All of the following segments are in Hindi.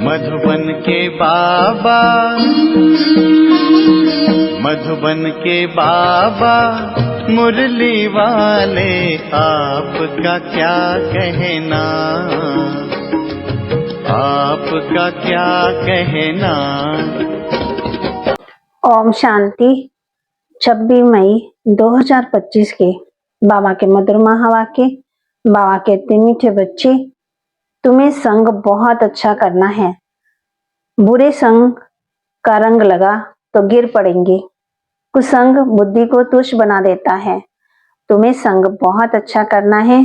मधुबन के बाबा, मधुबन के बाबा मुरली वाले, आपका क्या कहना, आपका क्या कहना। ओम शांति। 26 मई 2025 के बाबा के मधुर महावाक्य। बाबा कहते मीठे बच्चे, तुम्हें संग बहुत अच्छा करना है। बुरे संग का रंग लगा तो गिर पड़ेंगे। कुसंग बुद्धि को तुच्छ बना देता है। तुम्हें संग बहुत अच्छा करना है।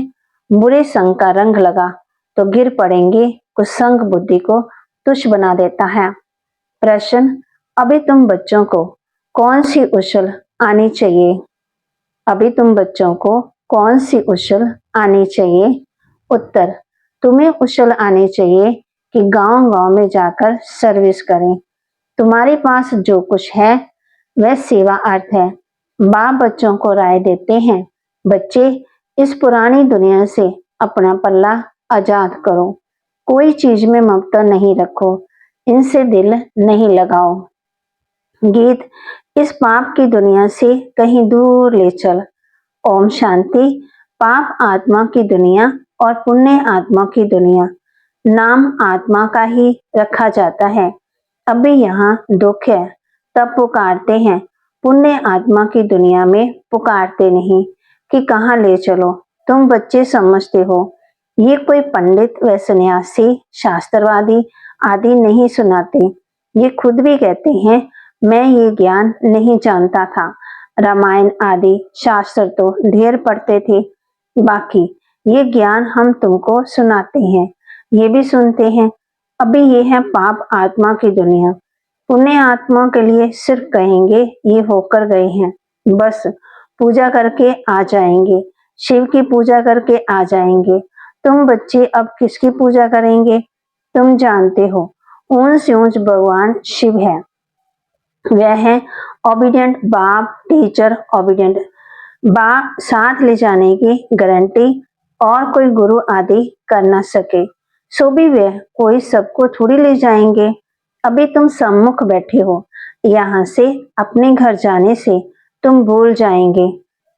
बुरे संग का रंग लगा तो गिर पड़ेंगे। कुसंग बुद्धि को तुच्छ बना देता है। प्रश्न, अभी तुम बच्चों को कौन सी उछल आनी चाहिए? अभी तुम बच्चों को कौन सी उछल आनी चाहिए? उत्तर, तुम्हें उछल आनी चाहिए कि गांव-गांव में जाकर सर्विस करें। तुम्हारे पास जो कुछ है वह सेवा अर्थ है। बाप बच्चों को राय देते हैं, बच्चे इस पुरानी दुनिया से अपना पल्ला आजाद करो। कोई चीज में ममता नहीं रखो, इनसे दिल नहीं लगाओ। गीत, इस पाप की दुनिया से कहीं दूर ले चल। ओम शांति। पाप आत्मा की दुनिया और पुण्य आत्मा की दुनिया। नाम आत्मा का ही रखा जाता है। अभी यहाँ दुख है तब पुकारते हैं। पुण्य आत्मा की दुनिया में पुकारते नहीं कि कहाँ ले चलो। तुम बच्चे समझते हो ये कोई पंडित व सन्यासी शास्त्रवादी आदि नहीं सुनाते। ये खुद भी कहते हैं, मैं ये ज्ञान नहीं जानता था। रामायण आदि शास्त्र तो ढेर पढ़ते थे, बाकी ये ज्ञान हम तुमको सुनाते हैं। ये भी सुनते हैं। अभी ये है पाप आत्मा की दुनिया। पुण्य आत्मा के लिए सिर्फ कहेंगे ये होकर गए हैं, बस पूजा करके आ जाएंगे, शिव की पूजा करके आ जाएंगे। तुम बच्चे अब किसकी पूजा करेंगे? तुम जानते हो ऊंच से ऊंच भगवान शिव है। वह है ओबीडियंट बाप, टीचर ओबीडियंट बाप, साथ ले जाने की गारंटी और कोई गुरु आदि कर न सके। सो भी वह कोई सबको थोड़ी ले जाएंगे। अभी तुम सम्मुख बैठे हो, यहाँ से अपने घर जाने से तुम भूल जाएंगे।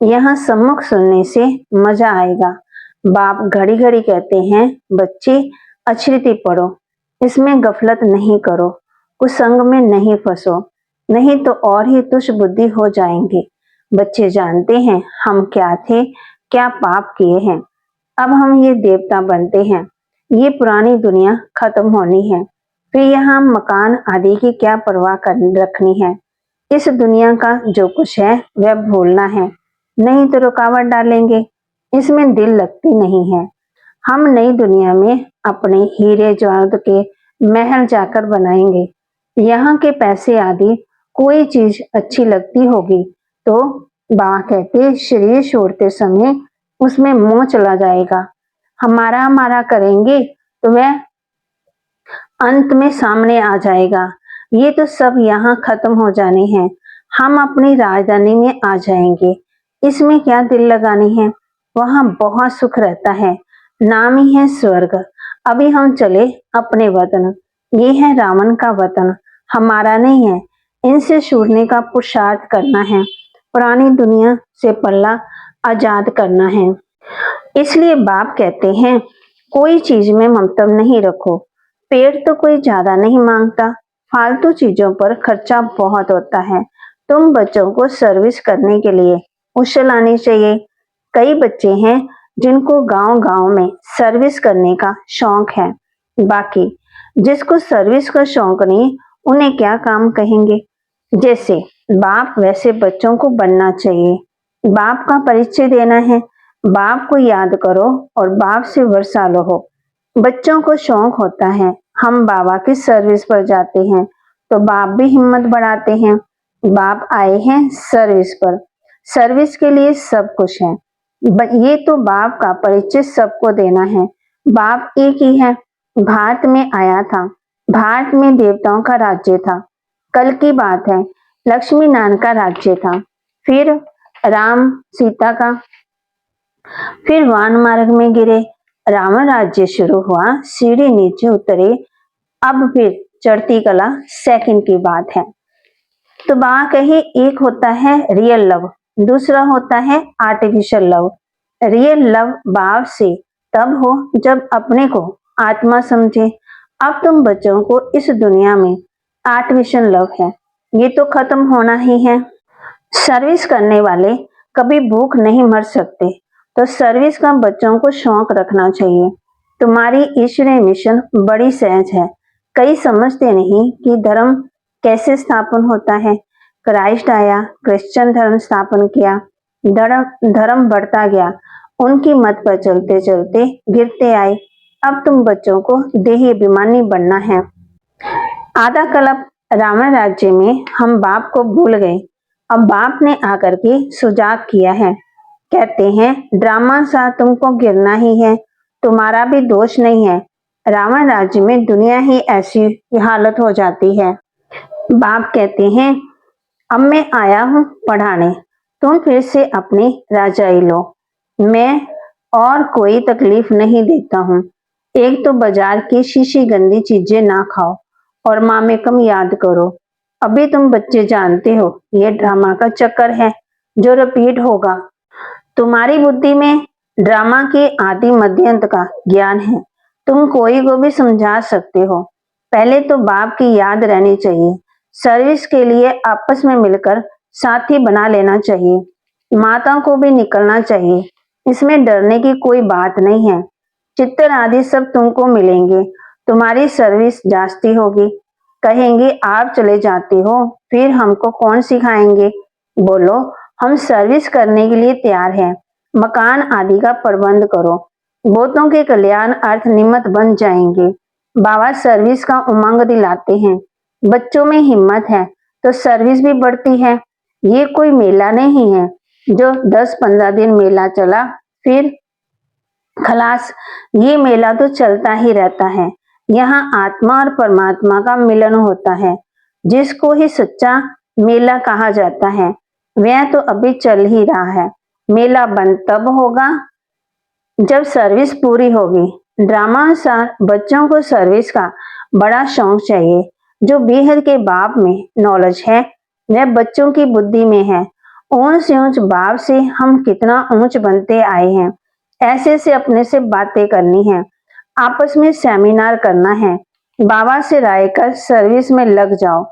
यहाँ सम्मुख सुनने से मजा आएगा। बाप घड़ी घड़ी कहते हैं, बच्चे अछरीति पढ़ो, इसमें गफलत नहीं करो, कुसंग में नहीं फंसो, नहीं तो और ही तुच्छ बुद्धि हो जाएंगे। बच्चे जानते हैं हम क्या थे, क्या पाप किए हैं। अब हम ये देवता बनते हैं। ये पुरानी दुनिया खत्म होनी है, फिर यहाँ मकान आदि की क्या परवाह रखनी है। इस दुनिया का जो कुछ है वह भूलना है, नहीं तो रुकावट डालेंगे। इसमें दिल लगती नहीं है। हम नई दुनिया में अपने हीरे जवाहरात के महल जाकर बनाएंगे। यहाँ के पैसे आदि कोई चीज अच्छी लगती होगी तो बाबा कहते शरीर छोड़ते समय उसमें मोह चला जाएगा। हमारा हमारा करेंगे तो वह अंत में सामने आ जाएगा। ये तो सब यहाँ खत्म हो जाने हैं। हम अपनी राजधानी में आ जाएंगे। इसमें क्या दिल लगानी है? वहाँ बहुत सुख रहता है, नाम ही है स्वर्ग। अभी हम चले अपने वतन। ये है रावण का वतन, हमारा नहीं है। इनसे छूटने का पुरुषार्थ करना है, पुरानी दुनिया से पल्ला आजाद करना है। इसलिए बाप कहते हैं, कोई चीज में ममता नहीं रखो। पेड़ तो कोई ज्यादा नहीं मांगता, फालतू चीजों पर खर्चा बहुत होता है। तुम बच्चों को सर्विस करने के लिए उछल आनी चाहिए। कई बच्चे हैं जिनको गांव-गांव में सर्विस करने का शौक है, बाकी जिसको सर्विस का शौक नहीं, उन्हें क्या काम कहेंगे। जैसे बाप वैसे बच्चों को बनना चाहिए। बाप का परिचय देना है, बाप को याद करो और बाप से वर्षा लो। बच्चों को शौक होता है हम बाबा की सर्विस पर जाते हैं, तो बाप भी हिम्मत बढ़ाते हैं। बाप आए हैं सर्विस पर, सर्विस के लिए सब कुछ है। ये तो बाप का परिचय सबको देना है। बाप एक ही है, भारत में आया था, भारत में देवताओं का राज्य था। कल की बात है, लक्ष्मी नारायण का राज्य था, फिर राम सीता का, फिर वान मार्ग में गिरे, रावण राज्य शुरू हुआ, सीढ़ी नीचे उतरे, अब फिर चढ़ती कला सेकंड की बात है। तो बाबा कहे एक होता है रियल लव, दूसरा होता है आर्टिफिशियल लव। रियल लव बाप से तब हो जब अपने को आत्मा समझे। अब तुम बच्चों को इस दुनिया में आर्टिफिशियल लव है, ये तो खत्म होना ही है। सर्विस करने वाले कभी भूख नहीं मर सकते, तो सर्विस का बच्चों को शौक रखना चाहिए। तुम्हारी ईश्वरीय मिशन बड़ी सहज है। कई समझते नहीं कि धर्म कैसे स्थापन होता है। क्राइस्ट आया, क्रिश्चियन धर्म स्थापन किया, धर्म बढ़ता गया, उनकी मत पर चलते चलते गिरते आए। अब तुम बच्चों को देही अभिमानी बनना है। आधा कल्प रावण राज्य में हम बाप को भूल गए। अब बाप ने आकर के सुजाग किया है। कहते हैं ड्रामा सा तुमको गिरना ही है, तुम्हारा भी दोष नहीं है। रावण राज्य में दुनिया ही ऐसी हालत हो जाती है। बाप कहते हैं अब मैं आया हूँ पढ़ाने, तुम फिर से अपनी राजाई लो। मैं और कोई तकलीफ नहीं देता हूँ। एक तो बाजार की शीशी गंदी चीजें ना खाओ और माँ में कम याद करो। अभी तुम बच्चे जानते हो ये ड्रामा का चक्कर है जो रिपीट होगा। तुम्हारी बुद्धि में ड्रामा के आदि मध्य अंत का ज्ञान है। तुम कोई को भी समझा सकते हो। पहले तो बाप की याद रहनी चाहिए। सर्विस के लिए आपस में मिलकर साथी बना लेना चाहिए। माता को भी निकलना चाहिए। इसमें डरने की कोई बात नहीं है। चित्र आदि सब तुमको मिलेंगे। तुम्हारी सर्विस जास्ती होगी। कहेंगे आप चले जाते हो, फिर हमको कौन सिखाएंगे। बोलो हम सर्विस करने के लिए तैयार हैं। मकान आदि का प्रबंध करो। बहुतों के कल्याण अर्थ निमित्त बन जाएंगे। बाबा सर्विस का उमंग दिलाते हैं। बच्चों में हिम्मत है तो सर्विस भी बढ़ती है। ये कोई मेला नहीं है जो 10-15 दिन मेला चला फिर खलास। ये मेला तो चलता ही रहता है। यहाँ आत्मा और परमात्मा का मिलन होता है, जिसको ही सच्चा मेला कहा जाता है। वह तो अभी चल ही रहा है। मेला बंद तब होगा जब सर्विस पूरी होगी। ड्रामा अनुसार बच्चों को सर्विस का बड़ा शौक चाहिए। जो बेहद के बाप में नॉलेज है वह बच्चों की बुद्धि में है। ऊंच से ऊंच बाप से हम कितना ऊंच बनते आए हैं। ऐसे से अपने से बातें करनी है, आपस में सेमिनार करना है। बाबा से राय कर सर्विस में लग जाओ।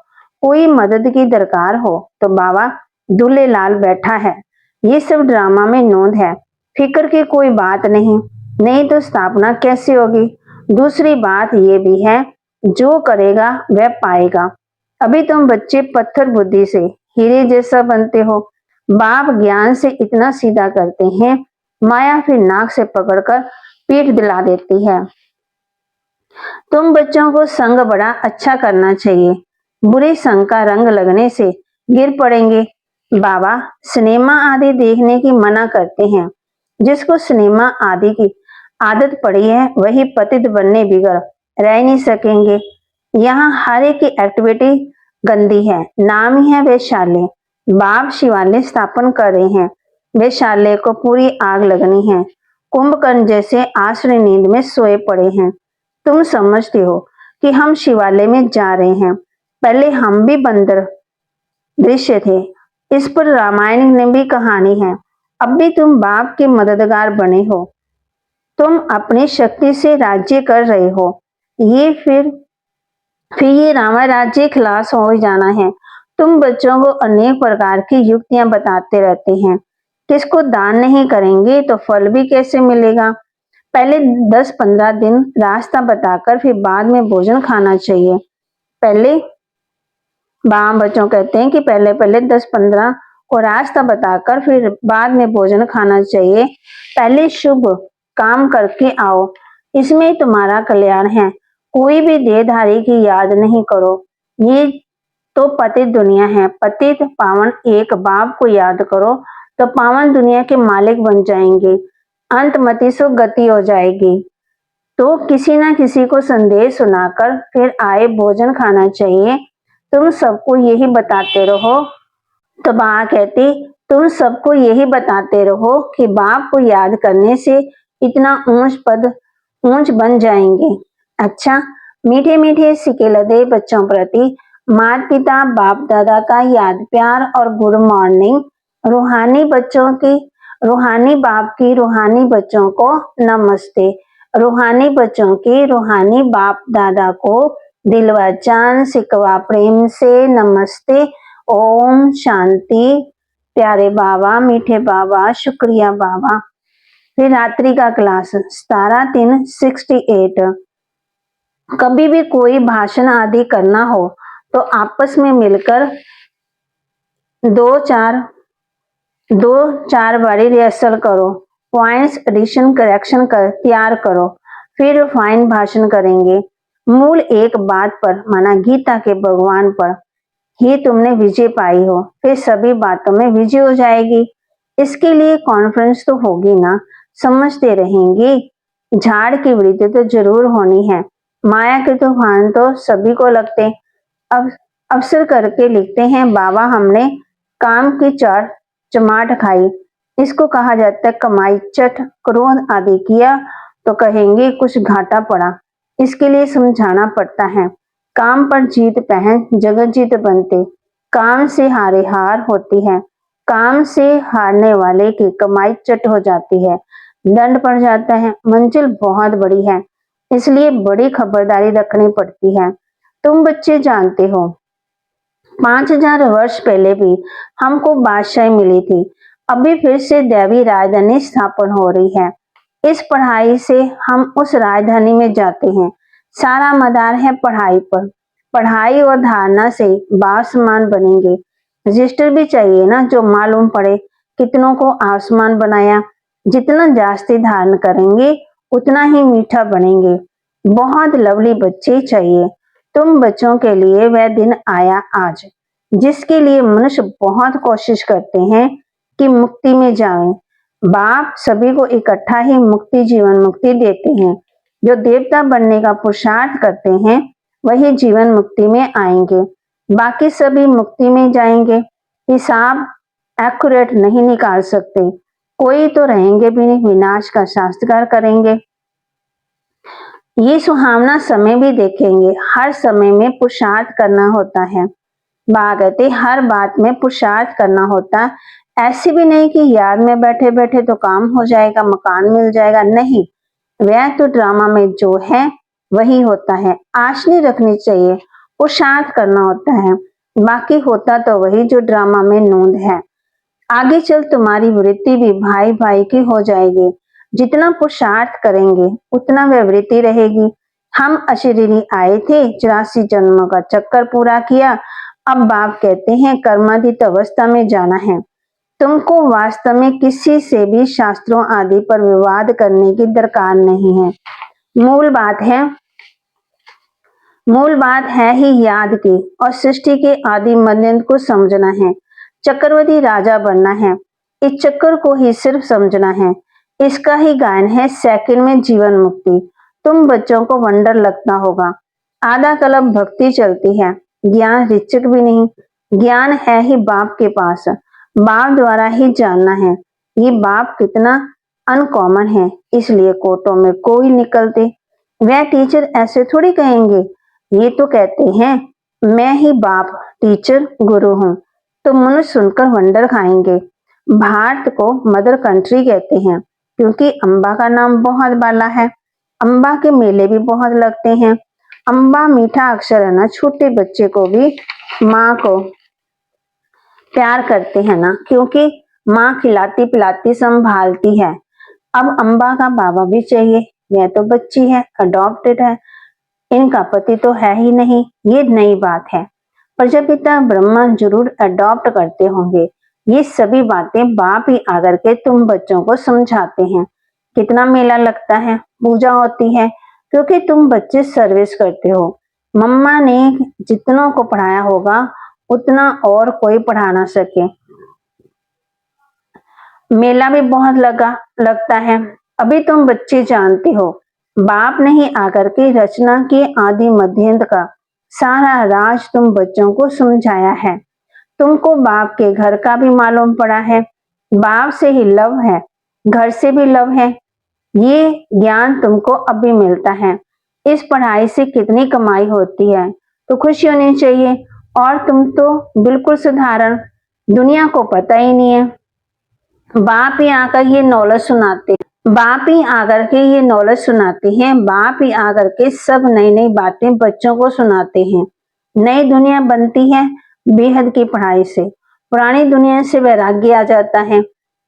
कोई मदद की दरकार हो तो बाबा दूल्हे लाल बैठा है। ये सब ड्रामा में नोंद है। फिक्र की कोई बात नहीं, नहीं तो स्थापना कैसे होगी। दूसरी बात ये भी है जो करेगा वह पाएगा। अभी तुम बच्चे पत्थर बुद्धि से हीरे जैसा बनते हो। बाप ज्ञान से इतना सीधा करते हैं, माया फिर नाक से पकड़कर पीठ दिला देती है। तुम बच्चों को संग बड़ा अच्छा करना चाहिए। बुरे संग का रंग लगने से गिर पड़ेंगे। बाबा सिनेमा आदि देखने की मना करते हैं। जिसको सिनेमा आदि की आदत पड़ी है वही पतित बनने बिगड़ रह नहीं सकेंगे। यहाँ हर एक की एक्टिविटी गंदी है। नाम ही है वैशाल्य। बाप शिवालय स्थापन कर रहे हैं। वैशाल्य को पूरी आग लगनी है। कुंभकर्ण जैसे आश्रय नींद में सोए पड़े हैं। तुम समझते हो कि हम शिवालय में जा रहे हैं। पहले हम भी बंदर दृश्य थे। इस पर रामायण में भी कहानी है। अब भी तुम बाप के मददगार बने हो। तुम अपनी शक्ति से राज्य कर रहे हो। ये फिर ये रावण राज्य खलास हो जाना है। तुम बच्चों को अनेक प्रकार की युक्तियां बताते रहते हैं। किसको दान नहीं करेंगे तो फल भी कैसे मिलेगा। पहले 10-15 दिन रास्ता बताकर फिर बाद में भोजन खाना चाहिए। पहले बच्चों कहते हैं कि पहले 10-15 को रास्ता बताकर फिर बाद में भोजन खाना चाहिए। पहले शुभ काम करके आओ, इसमें तुम्हारा कल्याण है। कोई भी देहधारी की याद नहीं करो। ये तो पतित दुनिया है। पतित पावन एक बाप को याद करो तो पावन दुनिया के मालिक बन जाएंगे। अंतमति सो गति हो जाएगी। तो किसी ना किसी को संदेश सुनाकर फिर आए भोजन खाना चाहिए। तुम सबको यही बताते रहो। तो माँ कहती तुम सबको यही बताते रहो कि बाप को याद करने से इतना ऊंच बन जाएंगे। अच्छा मीठे मीठे सिके लदे बच्चों प्रति माता पिता बाप दादा का याद प्यार और गुड मॉर्निंग। रूहानी बच्चों की रूहानी बाप की रूहानी बच्चों को नमस्ते। रूहानी बच्चों की रूहानी बाप दादा को दिलवा जान सिकवा प्रेम से नमस्ते। ओम शांति। प्यारे बाबा, मीठे बाबा, शुक्रिया बाबा। फिर रात्रि का क्लास 17/3/68। कभी भी कोई भाषण आदि करना हो तो आपस में मिलकर दो चार बारी रिहर्सल करो, पॉइंट्स एडिशन करेक्शन कर तैयार करो, फिर फाइन भाषण करेंगे। मूल एक बात पर माना गीता के भगवान पर ही तुमने विजय पाई हो, फिर सभी बातों में विजय हो जाएगी। इसके लिए कॉन्फ्रेंस तो होगी ना, समझते रहेंगे। झाड़ की वृद्धि तो जरूर होनी है, माया के तूफान तो सभी को लगते। अब अवसर करके लिखते हैं, बाबा हमने काम की चमाट खाई, इसको कहा जाता है कमाई चट। क्रोध आदि किया तो कहेंगे कुछ घाटा पड़ा, इसके लिए समझाना पड़ता है। काम पर जीत पहन जगत जीत बनते, काम से हारे हार होती है, काम से हारने वाले की कमाई चट हो जाती है, दंड पड़ जाता है। मंजिल बहुत बड़ी है, इसलिए बड़ी खबरदारी रखनी पड़ती है। तुम बच्चे जानते हो 5000 वर्ष पहले भी हमको बादशाही मिली थी, अभी फिर से दैवी राजधानी स्थापन हो रही है। इस पढ़ाई से हम उस राजधानी में जाते हैं। सारा मदार है पढ़ाई पर। पढ़ाई और धारणा से बासमान बनेंगे। रजिस्टर भी चाहिए ना, जो मालूम पड़े कितनों को आसमान बनाया। जितना जास्ती धारण करेंगे उतना ही मीठा बनेंगे। बहुत लवली बच्चे चाहिए। तुम बच्चों के लिए वह दिन आया आज, जिसके लिए मनुष्य बहुत कोशिश करते हैं कि मुक्ति में जाएं। बाप सभी को इकट्ठा ही मुक्ति जीवन मुक्ति देते हैं। जो देवता बनने का पुरुषार्थ करते हैं वही जीवन मुक्ति में आएंगे, बाकी सभी मुक्ति में जाएंगे। हिसाब एक्यूरेट नहीं निकाल सकते, कोई तो रहेंगे भी नहीं, विनाश का शास्त्रकार करेंगे। ये सुहावना समय भी देखेंगे। हर समय में पुरुषार्थ करना होता है। बागते हर बात में पुरुषार्थ करना होता। ऐसे भी नहीं कि याद में बैठे बैठे तो काम हो जाएगा, मकान मिल जाएगा, नहीं। वह तो ड्रामा में जो है वही होता है। आश नहीं रखनी चाहिए, पुरुषार्थ करना होता है, बाकी होता तो वही जो ड्रामा में नोंद है। आगे चल तुम्हारी वृत्ति भी भाई भाई की हो जाएगी। जितना पुरुषार्थ करेंगे उतना वह वृत्ति रहेगी। हम अशरीरी आए थे, 84 जन्मों का चक्कर पूरा किया, अब बाप कहते हैं कर्मातीत अवस्था में जाना है। तुमको वास्तव में किसी से भी शास्त्रों आदि पर विवाद करने की दरकार नहीं है। मूल बात है ही याद की और सृष्टि के आदि मध्यंत को समझना है। चक्रवर्ती राजा बनना है, इस चक्कर को ही सिर्फ समझना है। इसका ही गायन है सेकंड में जीवन मुक्ति। तुम बच्चों को वंडर लगता होगा, आधा कलम भक्ति चलती है, ज्ञान रिचक भी नहीं। ज्ञान है ही बाप के पास, बाप द्वारा ही जानना है। ये बाप कितना अनकॉमन है, इसलिए कोटों में कोई निकलते। वह टीचर ऐसे थोड़ी कहेंगे, ये तो कहते हैं मैं ही बाप टीचर गुरु हूँ। तो मनुष्य सुनकर वंडर खाएंगे। भारत को मदर कंट्री कहते हैं क्योंकि अम्बा का नाम बहुत बाला है। अम्बा के मेले भी बहुत लगते हैं। अम्बा मीठा अक्षर है ना, छोटे बच्चे को भी माँ को प्यार करते हैं ना, क्योंकि माँ खिलाती पिलाती संभालती है। अब अम्बा का बाबा भी चाहिए, यह तो बच्ची है, अडॉप्टेड है, इनका पति तो है ही नहीं। ये नई बात है। प्रजापिता ब्रह्मा जरूर अडॉप्ट करते होंगे। ये सभी बातें बाप ही आकर के तुम बच्चों को समझाते हैं। कितना मेला लगता है, पूजा होती है, क्योंकि तुम बच्चे सर्विस करते हो। मम्मा ने जितनों को पढ़ाया होगा उतना और कोई पढ़ा ना सके। मेला भी बहुत लगता है। अभी तुम बच्चे जानते हो, बाप ने ही आकर के रचना के आदि मध्यंत का सारा राज तुम बच्चों को समझाया है। तुमको बाप के घर का भी मालूम पड़ा है। बाप से ही लव है, घर से भी लव है। ये ज्ञान तुमको अभी मिलता है। इस पढ़ाई से कितनी कमाई होती है, तो खुशी होनी चाहिए। और तुम तो बिल्कुल साधारण, दुनिया को पता ही नहीं है। बाप ही आकर ये नॉलेज सुनाते बाप ही आकर के ये नॉलेज सुनाते हैं। बाप ही आकर के सब नई नई बातें बच्चों को सुनाते हैं। नई दुनिया बनती है बेहद की पढ़ाई से, पुरानी दुनिया से वैराग्य आ जाता है।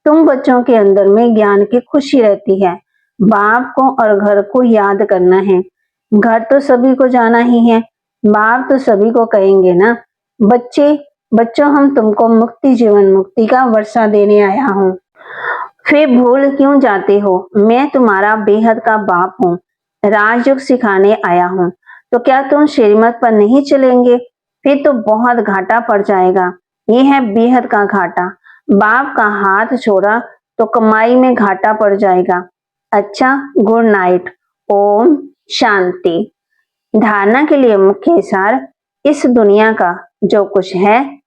तुम बच्चों के अंदर में ज्ञान की खुशी रहती है। बाप को और घर को याद करना है। घर तो सभी को जाना ही है, बाप तो सभी को कहेंगे ना। बच्चों, हम तुमको मुक्ति, जीवन मुक्ति का वर्षा देने आया हूँ। फिर भूल क्यों जाते हो? मैं तुम्हारा बेहद का बाप हूँ, राजयोग सिखाने आया हूँ। तो क्या तुम श्रीमत पर नहीं चलेंगे? फिर तो बहुत घाटा पड़ जाएगा। ये है बेहद का घाटा। बाप का हाथ छोड़ा तो कमाई में घाटा पड़ जाएगा। अच्छा, गुड नाइट। ओम शांति। धारणा के लिए मुख्य सार, इस दुनिया का जो कुछ है,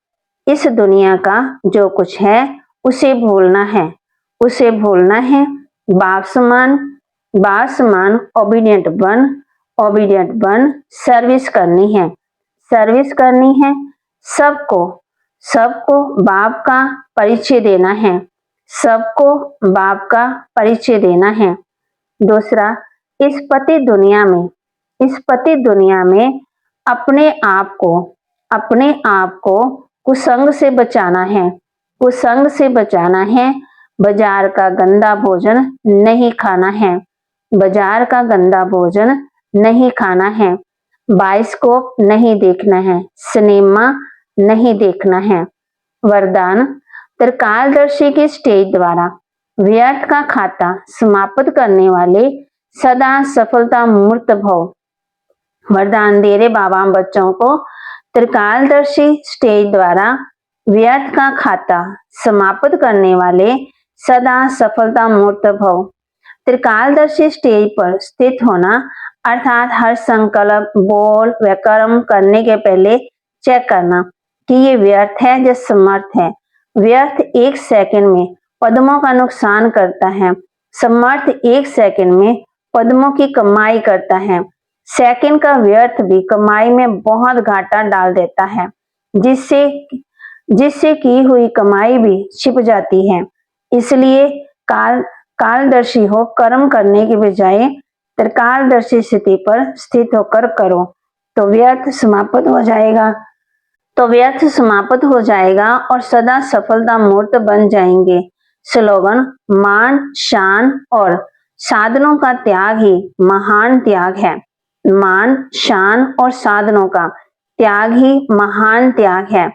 इस दुनिया का जो कुछ है उसे भूलना है, उसे भूलना है। बाप समान ओबीडियंट बन सर्विस करनी है, सर्विस करनी है। सबको बाप का परिचय देना है, सबको बाप का परिचय देना है। दूसरा, इस पति दुनिया में अपने आप को कुसंग से बचाना है, कुसंग से बचाना है। बाजार का गंदा भोजन नहीं खाना है, बाजार का गंदा भोजन नहीं खाना है। बाइस्कोप नहीं देखना है, सिनेमा नहीं देखना है। वरदान, त्रिकालदर्शी के स्टेज द्वारा व्यर्थ का खाता समाप्त करने वाले सदा सफलता मूर्त भव। वरदान दे रहे बाबा बच्चों को, त्रिकालदर्शी स्टेज द्वारा व्यर्थ का खाता समाप्त करने वाले सदा सफलता मूर्त भव। त्रिकालदर्शी स्टेज पर स्थित होना अर्थात हर संकल्प, बोल व कर्म करने के पहले चेक करना कि ये व्यर्थ है या समर्थ है। व्यर्थ 1 सेकंड में पद्मों का नुकसान करता है, समर्थ 1 सेकंड में पद्मों की कमाई करता है। सेकंड का व्यर्थ भी कमाई में बहुत घाटा डाल देता है, जिससे की हुई कमाई भी छिप जाती है। इसलिए कालदर्शी हो कर्म करने के बजाय त्रिकालदर्शी स्थिति पर स्थित होकर करो, तो व्यर्थ समाप्त हो जाएगा और सदा सफलता मूर्त बन जाएंगे। स्लोगन, मान, शान और साधनों का त्याग ही महान त्याग है। मान, शान और साधनों का त्याग ही महान त्याग है।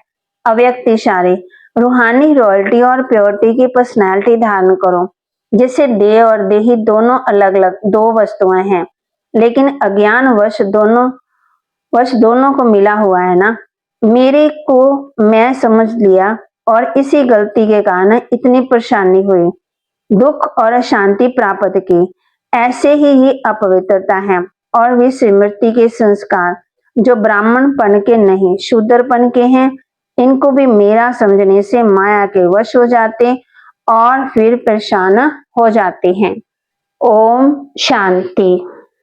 अव्यक्त इशारे, रूहानी रॉयल्टी और प्योरिटी की पर्सनैलिटी धारण करो। जैसे देह और देही दोनों अलग अलग 2 वस्तुएं हैं, लेकिन अज्ञान वश दोनों को मिला हुआ है ना। मेरे को मैं समझ लिया और इसी गलती के कारण इतनी परेशानी हुई, दुख और अशांति प्राप्त की। ऐसे ही ये अपवित्रता है और विस्मृति के संस्कार जो ब्राह्मणपन के नहीं शूद्रपन के हैं, इनको भी मेरा समझने से माया के वश हो जाते और फिर परेशान हो जाते हैं। ओम शांति।